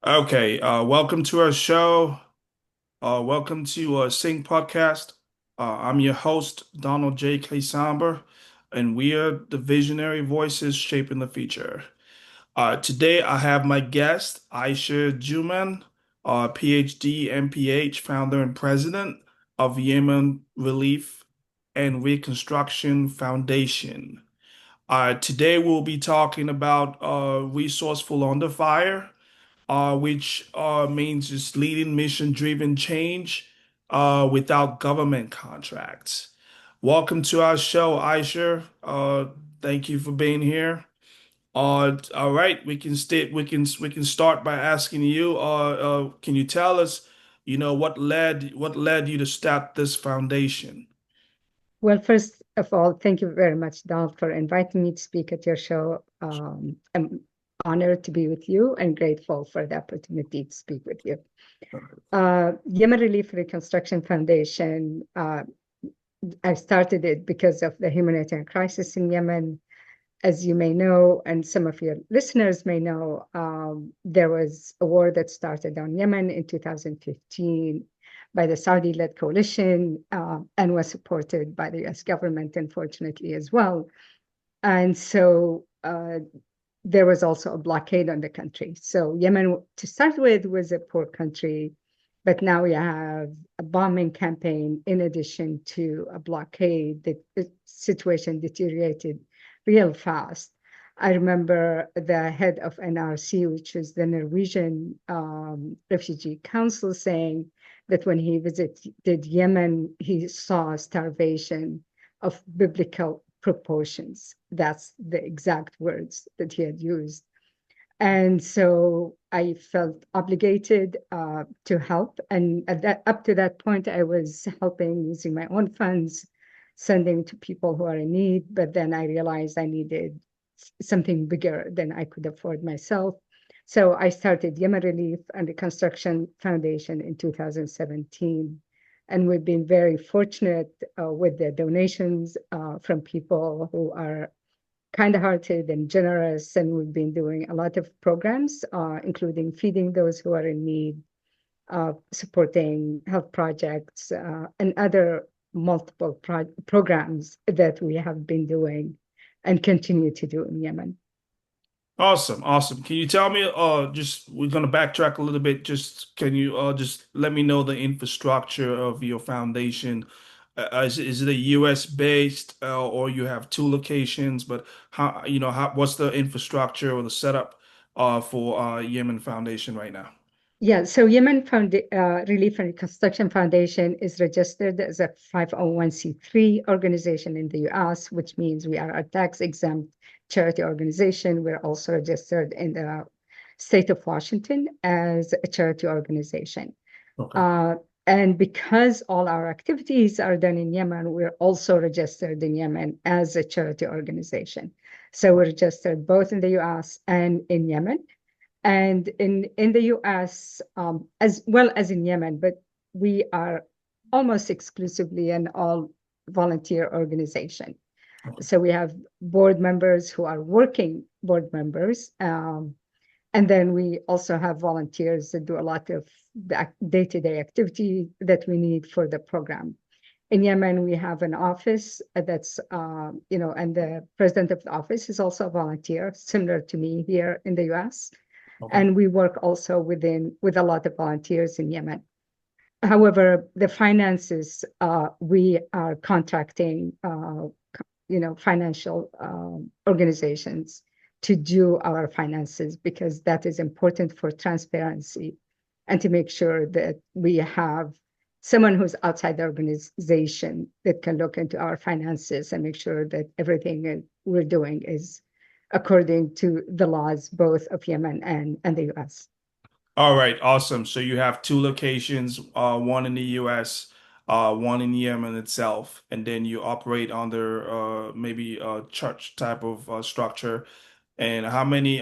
Okay, welcome to our show. Welcome to Sing Podcast. I'm your host, Donald Kaisamba, and we are the visionary voices shaping the future. Today, I have my guest, Aisha Jumaan, PhD, MPH, founder and president of Yemen Relief and Reconstruction Foundation. Today, we'll be talking about resourceful under fire, which means just leading mission-driven change without government contracts. Welcome to our show, Aisha. Thank you for being here. All right, we can start by asking you. Can you tell us, what led you to start this foundation? Well, first of all, thank you very much, Donald, for inviting me to speak at your show. I'm honored to be with you and grateful for the opportunity to speak with you. Yemen Relief Reconstruction Foundation, I started it because of the humanitarian crisis in Yemen. As you may know, and some of your listeners may know, there was a war that started on Yemen in 2015 by the Saudi-led coalition and was supported by the US government, unfortunately, as well. And so there was also a blockade on the country. So Yemen, to start with, was a poor country, but now we have a bombing campaign in addition to a blockade. The situation deteriorated real fast. I remember the head of NRC, which is the Norwegian Refugee Council, saying that when he visited Yemen, he saw starvation of biblical proportions. That's the exact words that he had used. And so I felt obligated to help. And up to that point, I was helping using my own funds, sending to people who are in need. But then I realized I needed something bigger than I could afford myself. So I started Yemen Relief and Reconstruction Foundation in 2017. And we've been very fortunate with the donations from people who are kind-hearted and generous, and we've been doing a lot of programs, including feeding those who are in need, supporting health projects, and other multiple programs that we have been doing and continue to do in Yemen. Awesome, awesome. Can you tell me, just we're gonna backtrack a little bit. Just can you just let me know the infrastructure of your foundation? Is it a US based or you have two locations? But what's the infrastructure or the setup for Yemen Foundation right now? Yeah, so Yemen Relief and Reconstruction Foundation is registered as a 501c3 organization in the US, which means we are a tax-exempt charity organization. We're also registered in the state of Washington as a charity organization. Okay. Uh, and because all our activities are done in Yemen, we're also registered in Yemen as a charity organization. So we're registered both in the US and in Yemen and in the US as well as in Yemen, but we are almost exclusively an all volunteer organization. Okay. So we have board members who are working board members. And then we also have volunteers that do a lot of the day-to-day activity that we need for the program. In Yemen, we have an office that's, and the president of the office is also a volunteer, similar to me here in the US. Okay. And we work also with a lot of volunteers in Yemen. However, the finances, we are contracting, financial organizations to do our finances because that is important for transparency and to make sure that we have someone who's outside the organization that can look into our finances and make sure that everything we're doing is according to the laws both of Yemen and the US. All right, awesome. So you have two locations, one in the US, one in Yemen itself, and then you operate under maybe a church type of structure. And how many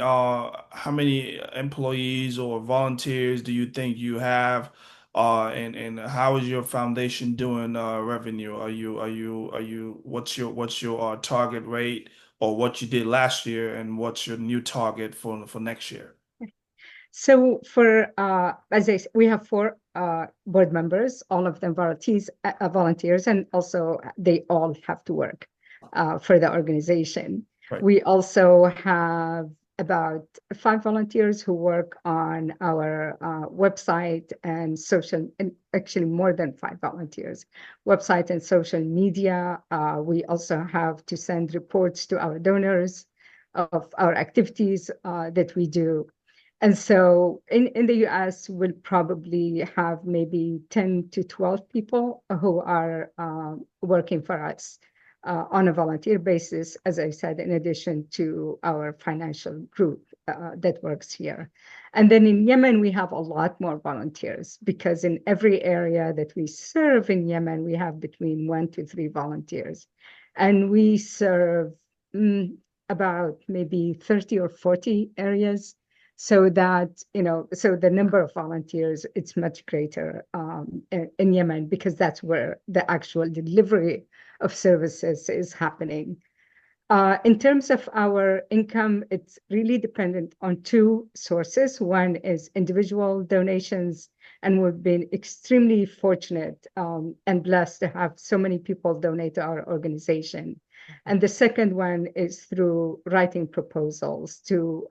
employees or volunteers do you think you have? And how is your foundation doing revenue? What's your target rate or what you did last year and what's your new target for next year? So we have four board members, all of them volunteers, and also they all have to work for the organization. Right. We also have about 5 volunteers who work on our website and social, and actually more than 5 volunteers, website and social media. We also have to send reports to our donors of our activities that we do. And so in the US, we'll probably have maybe 10 to 12 people who are working for us on a volunteer basis, as I said, in addition to our financial group that works here. And then in Yemen, we have a lot more volunteers because in every area that we serve in Yemen, we have between 1 to 3 volunteers. And we serve about maybe 30 or 40 areas so that, so the number of volunteers, it's much greater in Yemen because that's where the actual delivery of services is happening. In terms of our income, it's really dependent on two sources. One is individual donations, and we've been extremely fortunate and blessed to have so many people donate to our organization. And the second one is through writing proposals to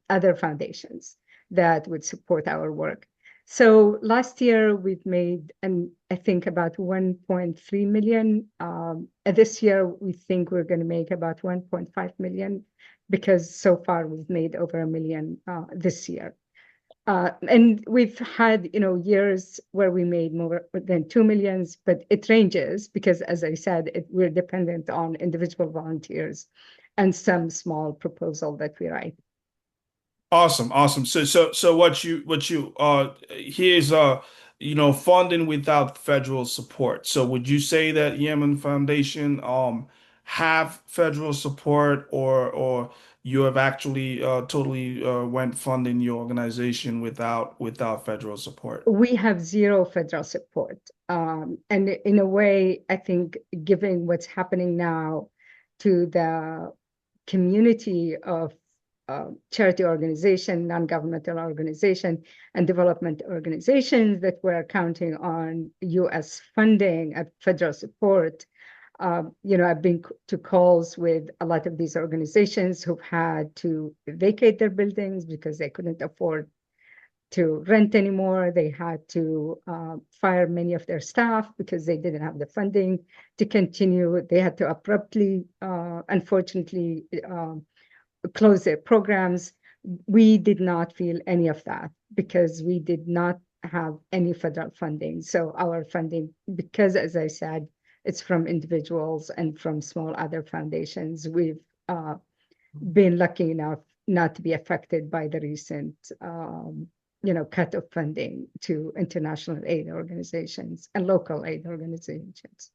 other foundations that would support our work. So last year we've made, and I think about 1.3 million. This year we think we're going to make about 1.5 million because so far we've made over 1 million this year. And we've had, years where we made more than 2 millions, but it ranges because, as I said, we're dependent on individual volunteers and some small proposal that we write. Awesome, awesome. So what you here's funding without federal support. So would you say that Yemen Foundation have federal support, or you have actually totally went funding your organization without federal support? We have zero federal support. And in a way, I think, given what's happening now to the community of charity organization, non-governmental organization, and development organizations that were counting on U.S. funding and federal support. I've been to calls with a lot of these organizations who've had to vacate their buildings because they couldn't afford to rent anymore. They had to fire many of their staff because they didn't have the funding to continue. They had to abruptly, unfortunately, close their programs. We did not feel any of that because we did not have any federal funding. So our funding, because as I said, it's from individuals and from small other foundations, we've been lucky enough not to be affected by the recent cut of funding to international aid organizations and local aid organizations.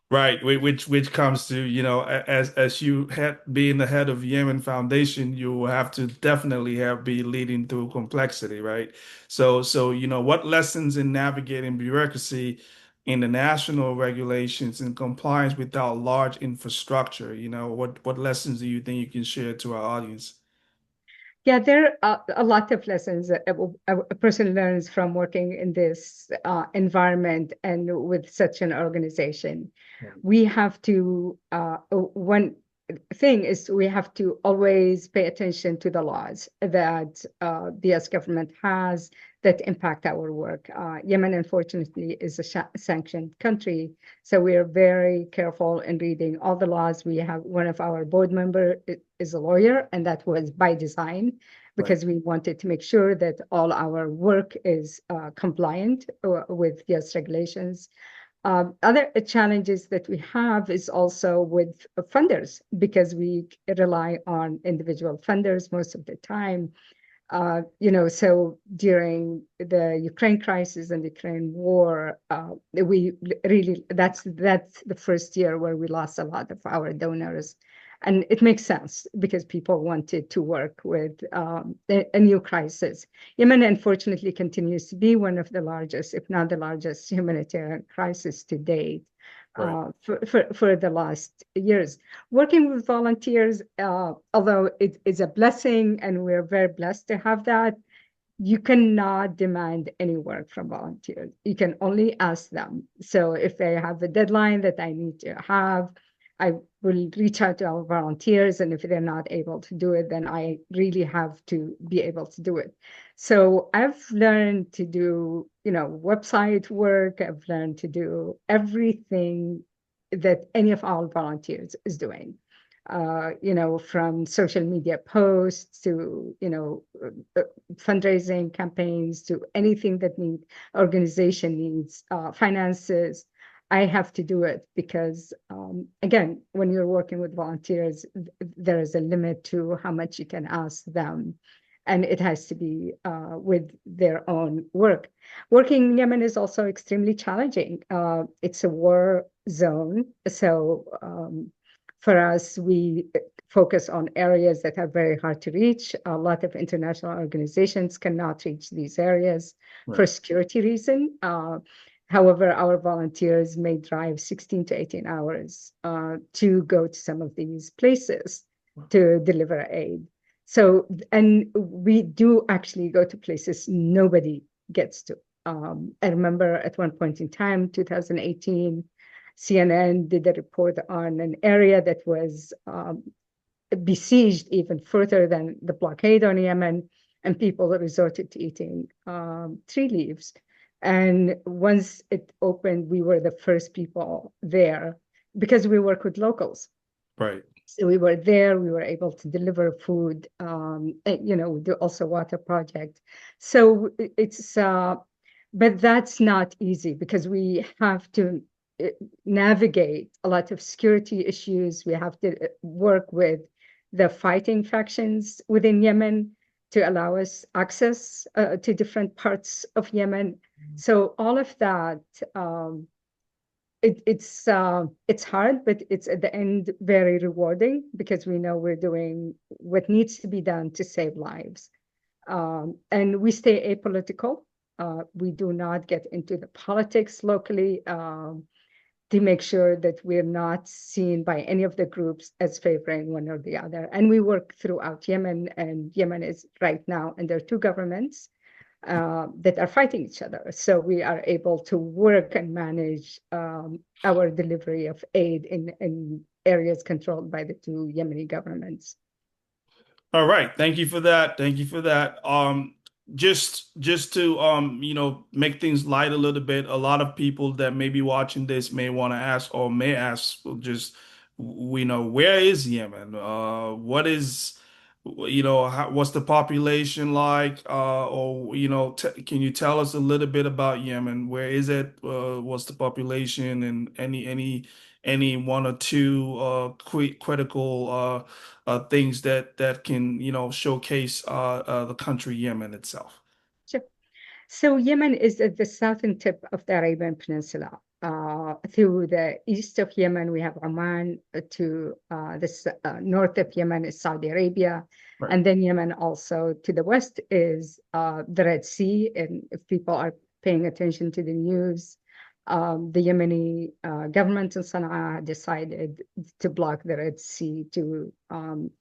Right, which comes to, as you had being the head of Yemen Foundation, you will have to definitely have be leading through complexity, right? So what lessons in navigating bureaucracy, international regulations, and compliance without large infrastructure, what lessons do you think you can share to our audience? Yeah, there are a lot of lessons that a person learns from working in this environment and with such an organization. We have to, one thing is we have to always pay attention to the laws that the US government has that impact our work. Yemen, unfortunately, is a sanctioned country, so we are very careful in reading all the laws. We have one of our board member is a lawyer, and that was by design Right. because we wanted to make sure that all our work is compliant with US regulations. Other challenges that we have is also with funders because we rely on individual funders most of the time. So during the Ukraine crisis and the Ukraine war, we really that's the first year where we lost a lot of our donors, and it makes sense because people wanted to work with a new crisis. Yemen, unfortunately, continues to be one of the largest, if not the largest, humanitarian crisis to date Right. for the last years. Working with volunteers, although it is a blessing and we're very blessed to have that, you cannot demand any work from volunteers. You can only ask them. So if they have a deadline that I need to have, I will reach out to our volunteers. And if they're not able to do it, then I really have to be able to do it. So I've learned to do, website work. I've learned to do everything that any of our volunteers is doing. From social media posts to, fundraising campaigns to anything that organization needs, finances. I have to do it because, again, when you're working with volunteers, there is a limit to how much you can ask them. And it has to be with their own work. Working in Yemen is also extremely challenging. It's a war zone. So for us, we focus on areas that are very hard to reach. A lot of international organizations cannot reach these areas for Right. security reason. However, our volunteers may drive 16 to 18 hours to go to some of these places to deliver aid. So, and we do actually go to places nobody gets to. I remember at one point in time, 2018, CNN did a report on an area that was besieged even further than the blockade on Yemen, and people resorted to eating tree leaves. And once it opened, we were the first people there because we work with locals. Right. So we were there, we were able to deliver food, we do also water project. So it's, but that's not easy because we have to uh, navigate a lot of security issues. We have to work with the fighting factions within Yemen to allow us access to different parts of Yemen. So all of that, it's hard, but it's at the end very rewarding because we know we're doing what needs to be done to save lives. And we stay apolitical. We do not get into the politics locally to make sure that we're not seen by any of the groups as favoring one or the other. And we work throughout Yemen, and Yemen is right now under two governments that are fighting each other. So we are able to work and manage our delivery of aid in areas controlled by the two Yemeni governments. All right. Thank you for that. Thank you for that. Just to make things light a little bit, a lot of people that may be watching this may want to ask or may ask well, just we know where is Yemen? What is what's the population like? Or t can you tell us a little bit about Yemen? Where is it? What's the population and any one or two critical things that can showcase the country Yemen itself. Sure. So Yemen is at the southern tip of the Arabian Peninsula. Through the east of Yemen, we have Oman. To the north of Yemen is Saudi Arabia. Right. And then Yemen also to the west is the Red Sea. And if people are paying attention to the news, the Yemeni government in Sana'a decided to block the Red Sea to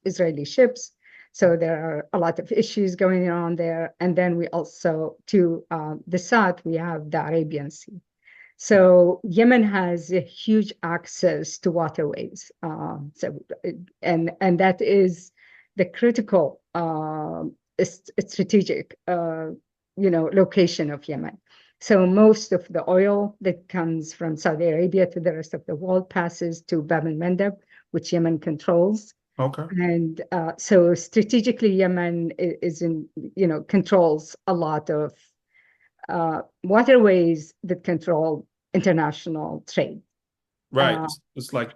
Israeli ships. So there are a lot of issues going on there. And then we also, to the south, we have the Arabian Sea. So Yemen has a huge access to waterways. And that is the critical strategic, location of Yemen. So most of the oil that comes from Saudi Arabia to the rest of the world passes to Bab el-Mandeb, which Yemen controls. Okay. And so strategically, Yemen controls a lot of waterways that control international trade. Right. Uh, It's like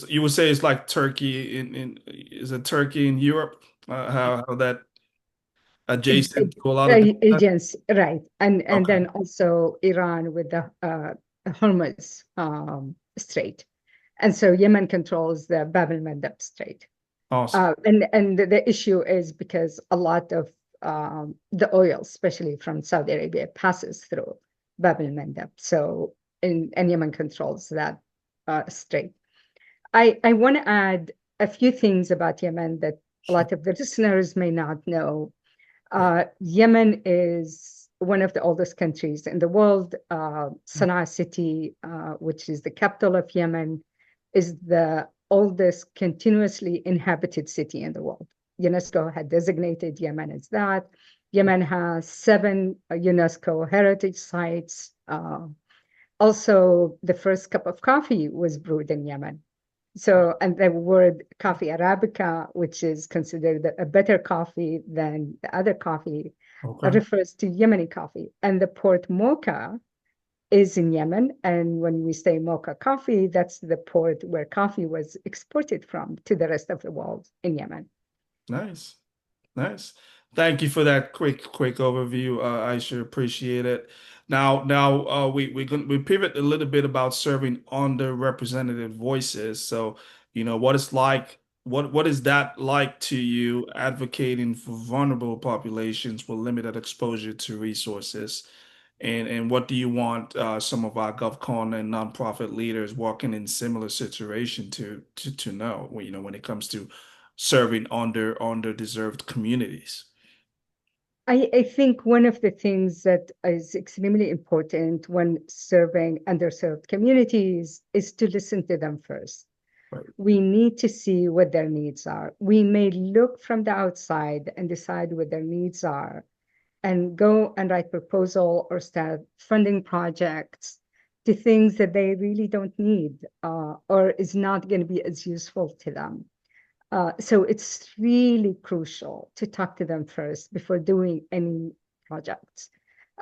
you would say it's like Turkey in is it Turkey in Europe? How that adjacent to a lot of different countries? Agents, right. And Okay. then also Iran with the Hormuz Strait. And so Yemen controls the Bab el-Mandeb Strait. Awesome. And the issue is because a lot of the oil, especially from Saudi Arabia, passes through Bab el-Mandeb. So, and Yemen controls that strait. I want to add a few things about Yemen that a lot of the listeners may not know. Yemen is one of the oldest countries in the world. Sana'a city, which is the capital of Yemen, is the oldest continuously inhabited city in the world. UNESCO had designated Yemen as that. Yemen has 7 UNESCO heritage sites. Also, the first cup of coffee was brewed in Yemen. So, and the word coffee Arabica, which is considered a better coffee than the other coffee, Okay. refers to Yemeni coffee. And the port Mocha is in Yemen. And when we say Mocha coffee, that's the port where coffee was exported from to the rest of the world in Yemen. Nice. Nice. Thank you for that quick overview, Aisha. Appreciate it. Now, we pivot a little bit about serving underrepresented voices. So, what it's like, what is that like to you, advocating for vulnerable populations with limited exposure to resources? And what do you want some of our GovCon and nonprofit leaders working in similar situation to know, when it comes to serving underdeserved communities? I think one of the things that is extremely important when serving underserved communities is to listen to them first. Right. We need to see what their needs are. We may look from the outside and decide what their needs are and go and write proposal or start funding projects to things that they really don't need or is not going to be as useful to them. So it's really crucial to talk to them first before doing any projects.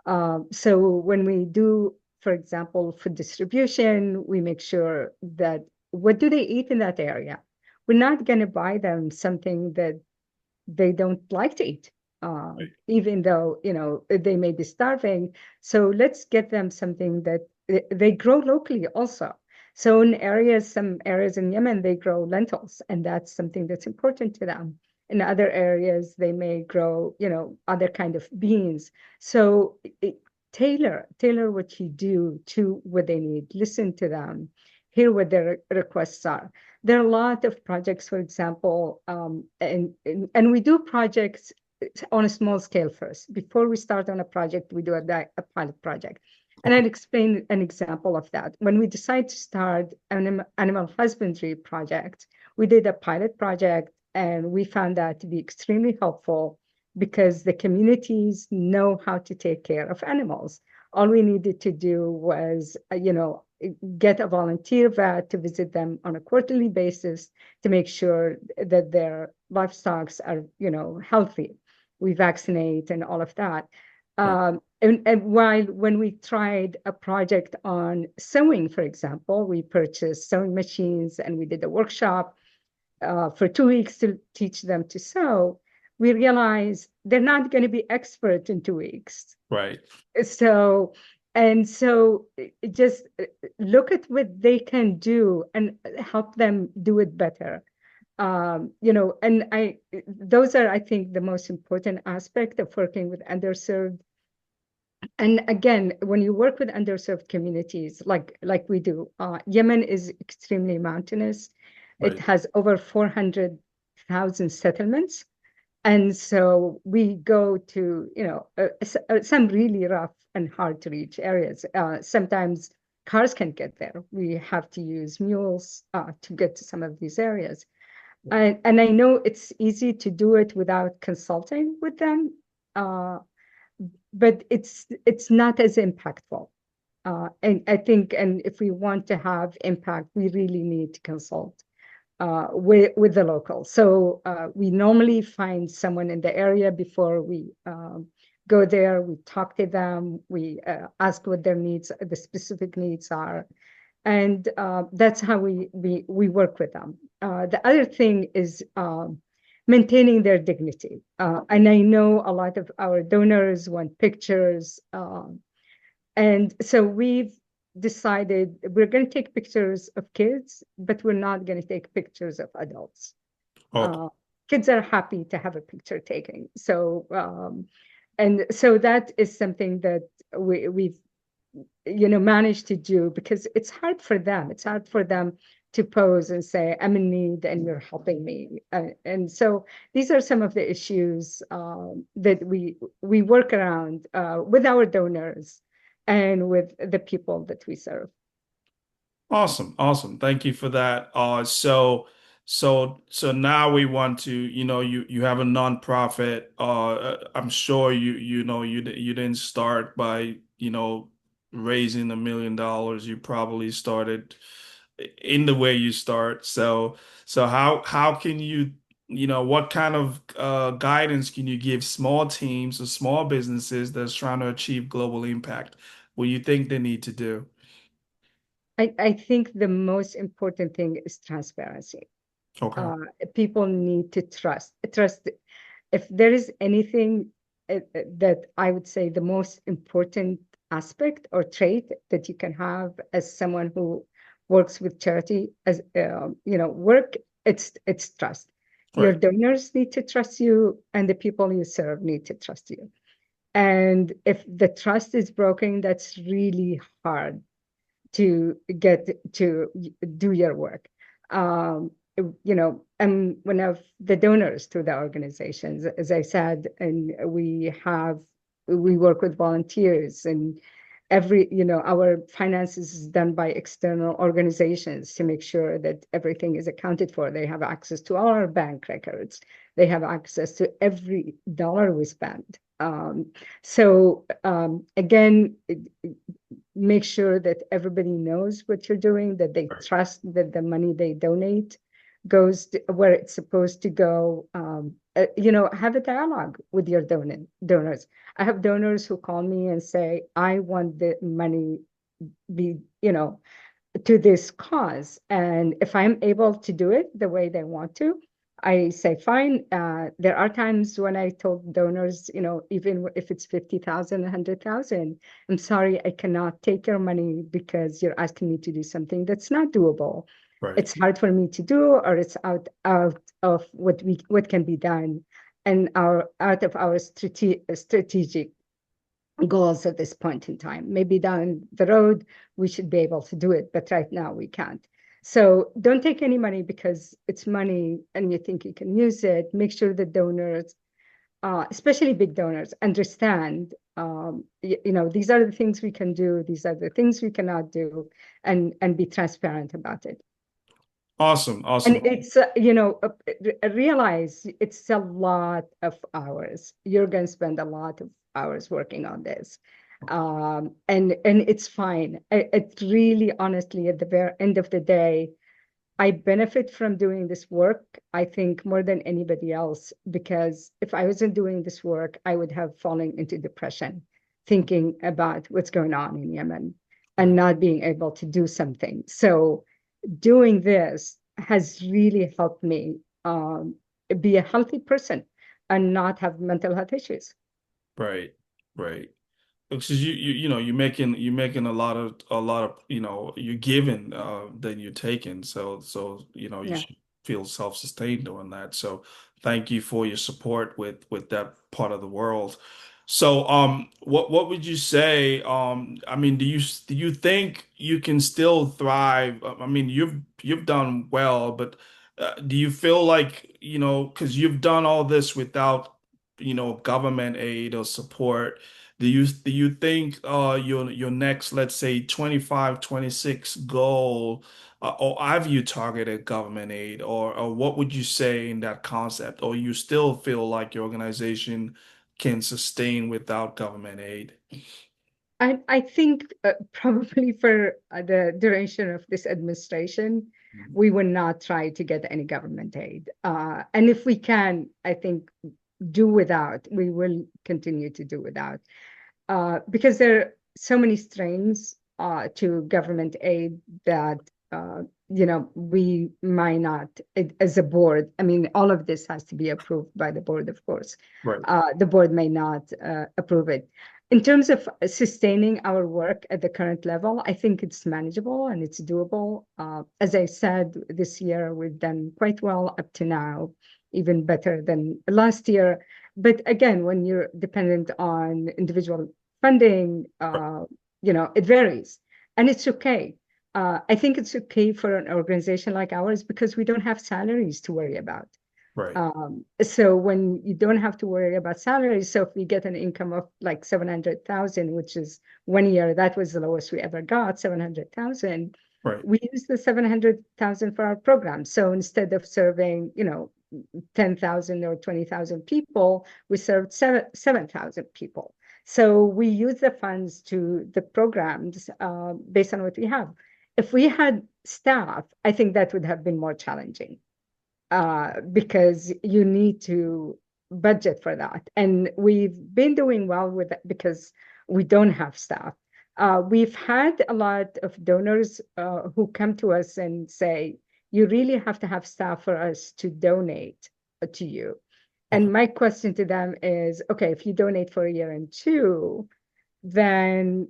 So when we do, for example, food distribution, we make sure that what do they eat in that area? We're not going to buy them something that they don't like to eat, even though, they may be starving. So let's get them something that they grow locally also. So in some areas in Yemen, they grow lentils, and that's something that's important to them. In other areas, they may grow, other kind of beans. So tailor what you do to what they need. Listen to them, hear what their requests are. There are a lot of projects, for example, and we do projects on a small scale first. Before we start on a project, we do a pilot project. And Okay. I'll explain an example of that. When we decide to start an animal husbandry project, we did a pilot project and we found that to be extremely helpful because the communities know how to take care of animals. All we needed to do was, get a volunteer vet to visit them on a quarterly basis to make sure that their livestock are, healthy. We vaccinate and all of that. Right. And while when we tried a project on sewing, for example, we purchased sewing machines and we did a workshop for 2 weeks to teach them to sew. We realized they're not going to be expert in 2 weeks. Right. So, and so just look at what they can do and help them do it better. And those are, I think, the most important aspect of working with underserved. And again, when you work with underserved communities, like we do, Yemen is extremely mountainous. It Right. has over 400,000 settlements. And so we go to, some really rough and hard to reach areas. Sometimes cars can't get there. We have to use mules to get to some of these areas. And I know it's easy to do it without consulting with them, but it's not as impactful. And I think, and if we want to have impact, we really need to consult with the locals. So we normally find someone in the area before we go there. We talk to them. We ask what their needs, the specific needs are, and that's how we work with them. The other thing is maintaining their dignity. And I know a lot of our donors want pictures, and so we've decided we're going to take pictures of kids, but we're not going to take pictures of adults. Okay. Uh, Kids are happy to have a picture taken. So, and so that is something that we've managed to do because it's hard for them. It's hard for them to pose and say, I'm in need and you're helping me. And so these are some of the issues that we work around with our donors and with the people that we serve. Awesome, awesome. Thank you for that. So now we want to, you have a nonprofit. I'm sure you didn't start by, raising $1 million. You probably started in the way you start. So how can you, what kind of guidance can you give small teams or small businesses that's trying to achieve global impact? What do you think they need to do? I think the most important thing is transparency. Okay. Uh, People need to trust. If there is anything that I would say the most important aspect or trait that you can have as someone who works with charity, as work, it's trust. Your Right. donors need to trust you, and the people you serve need to trust you. And if the trust is broken, that's really hard to get to do your work. I'm one of the donors to the organizations, as I said, and we work with volunteers, and our finances is done by external organizations to make sure that everything is accounted for. They have access to all our bank records. They have access to every dollar we spend. Again, make sure that everybody knows what you're doing, that they Right. trust that the money they donate goes where it's supposed to go. Have a dialogue with your donors. I have donors who call me and say, I want the money be, to this cause. And if I'm able to do it the way they want to, I say, fine. There are times when I told donors, even if it's 50,000, 100,000, I'm sorry, I cannot take your money because you're asking me to do something that's not doable. Right. It's hard for me to do, or it's out of what can be done, and out of our strategic goals at this point in time. Maybe down the road, we should be able to do it, but right now we can't. So don't take any money because it's money and you think you can use it. Make sure the donors, especially big donors, understand, these are the things we can do, these are the things we cannot do, and be transparent about it. Awesome. And Awesome. it's, realize it's a lot of hours. You're going to spend a lot of hours working on this. And it's fine. It really, honestly, at the very end of the day, I benefit from doing this work, I think, more than anybody else, because if I wasn't doing this work, I would have fallen into depression, thinking about what's going on in Yemen and not being able to do something. So doing this has really helped me be a healthy person and not have mental health issues. Right. Right. Because you're making a lot of you're giving than you're taking. So you Yeah. should feel self-sustained doing that. So thank you for your support with that part of the world. So what would you say? I mean, do you think you can still thrive? I mean, you've done well, but do you feel like, because you've done all this without, government aid or support? Do you think your next, let's say, 25, 26 goal, or have you targeted government aid, or what would you say in that concept? Or you still feel like your organization can sustain without government aid? I think probably for the duration of this administration, Mhm. we will not try to get any government aid. And if we can, I think do without, we will continue to do without. Because there are so many strings to government aid that we might not, as a board. I mean, all of this has to be approved by the board, of course. Right. The board may not approve it. In terms of sustaining our work at the current level, I think it's manageable and it's doable. As I said, this year we've done quite well up to now, even better than last year. But again, when you're dependent on individual funding, it varies, and it's okay. I think it's okay for an organization like ours because we don't have salaries to worry about. Right. So when you don't have to worry about salaries, so if we get an income of like 700,000, which is 1 year, that was the lowest we ever got, 700,000, Right. we use the 700,000 for our program. So instead of serving, 10,000 or 20,000 people, we served 7,000 people. So we use the funds to the programs based on what we have. If we had staff, I think that would have been more challenging because you need to budget for that. And we've been doing well with it because we don't have staff. We've had a lot of donors who come to us and say, you really have to have staff for us to donate to you. Okay. And my question to them is, okay, if you donate for a year and two, then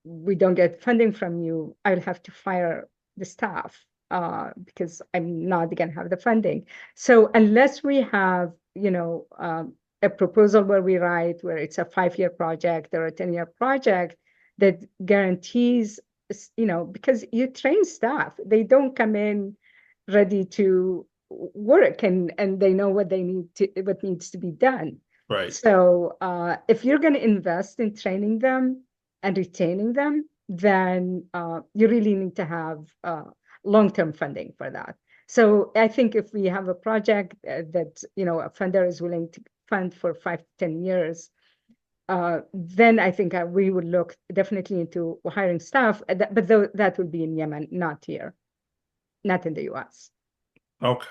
we don't get funding from you, I'll have to fire the staff because I'm not going to have the funding. So unless we have, a proposal where we write where it's a 5-year project or a 10-year project that guarantees, because you train staff, they don't come in ready to work and they know what needs to be done. Right. So if you're going to invest in training them and retaining them, then you really need to have long-term funding for that. So I think if we have a project that a funder is willing to fund for 5 to 10 years, then I think we would look definitely into hiring staff, but that would be in Yemen, not here, not in the U.S. Okay.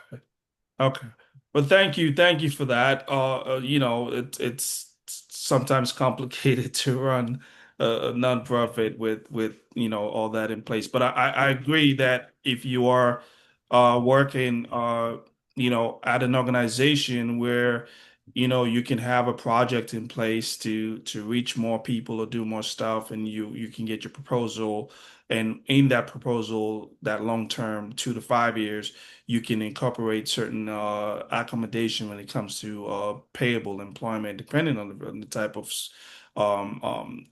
Okay. Well, thank you for that. It's sometimes complicated to run a nonprofit with all that in place. But I agree that if you are working at an organization where you can have a project in place to reach more people or do more stuff, and you can get your proposal, and in that proposal, that long term, 2 to 5 years, you can incorporate certain accommodation when it comes to payable employment, depending on the type of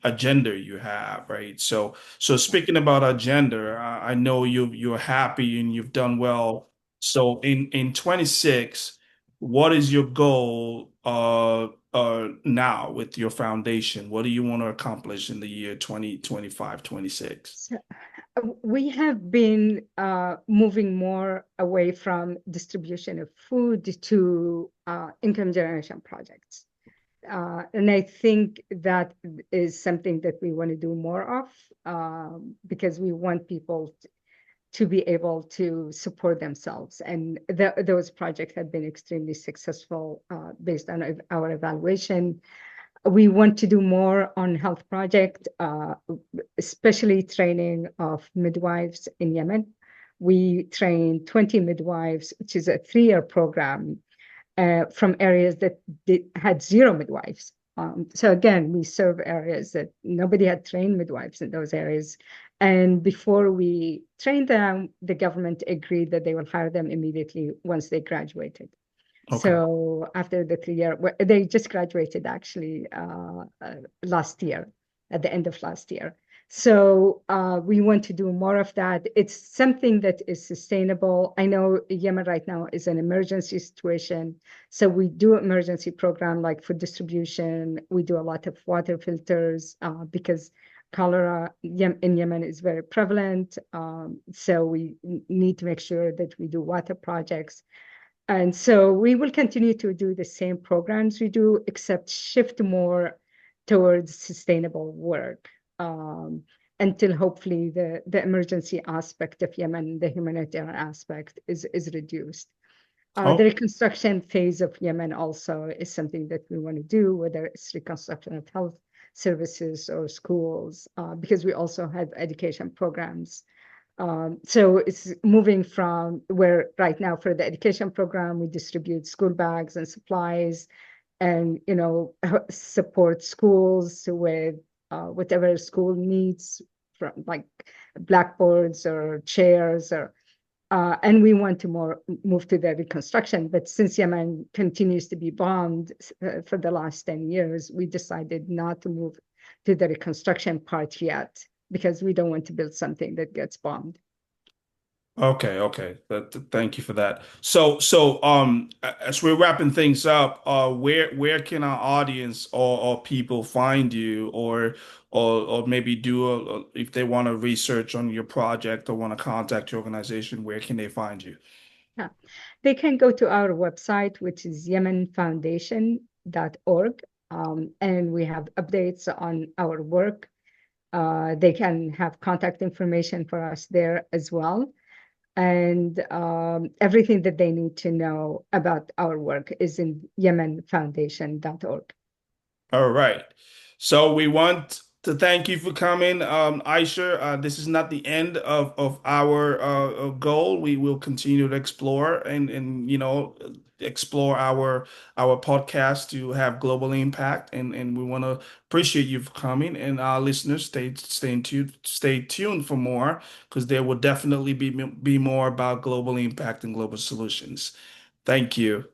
agenda you have, right? So speaking about agenda, I know you're happy and you've done well. So in 26, what is your goal now with your foundation? What do you want to accomplish in the year 2025, 26? So we have been moving more away from distribution of food to income generation projects. And I think that is something that we want to do more of because we want people to be able to support themselves. And those projects have been extremely successful based on our evaluation. We want to do more on health project, especially training of midwives in Yemen. We train 20 midwives, which is a 3-year program from areas that had zero midwives. So again, we serve areas that nobody had trained midwives in those areas. And before we trained them, the government agreed that they will hire them immediately once they graduated. Okay. So after the 3 year, they just graduated actually last year, at the end of last year. So we want to do more of that. It's something that is sustainable. I know Yemen right now is an emergency situation. So we do emergency program like food distribution. We do a lot of water filters because cholera in Yemen is very prevalent. So we need to make sure that we do water projects. And so we will continue to do the same programs we do, except shift more towards sustainable work until hopefully the emergency aspect of Yemen, the humanitarian aspect is reduced. The Oh, reconstruction phase of Yemen also is something that we want to do, whether it's reconstruction of health services or schools, because we also have education programs so it's moving from where right now for the education program, we distribute school bags and supplies and, support schools with whatever school needs from like blackboards or chairs and we want to move to the reconstruction. But since Yemen continues to be bombed for the last 10 years, we decided not to move to the reconstruction part yet because we don't want to build something that gets bombed. Okay, okay. Thank you for that. As we're wrapping things up, where can our audience or people find you, or maybe if they want to research on your project or want to contact your organization, where can they find you? Yeah. They can go to our website, which is yemenfoundation.org, and we have updates on our work. They can have contact information for us there as well. And everything that they need to know about our work is in yemenfoundation.org. All right. So we want to thank you for coming, Aisha. This is not the end of our goal. We will continue to explore and explore our podcast to have global impact. And we want to appreciate you for coming. And our listeners, stay tuned for more because there will definitely be more about global impact and global solutions. Thank you.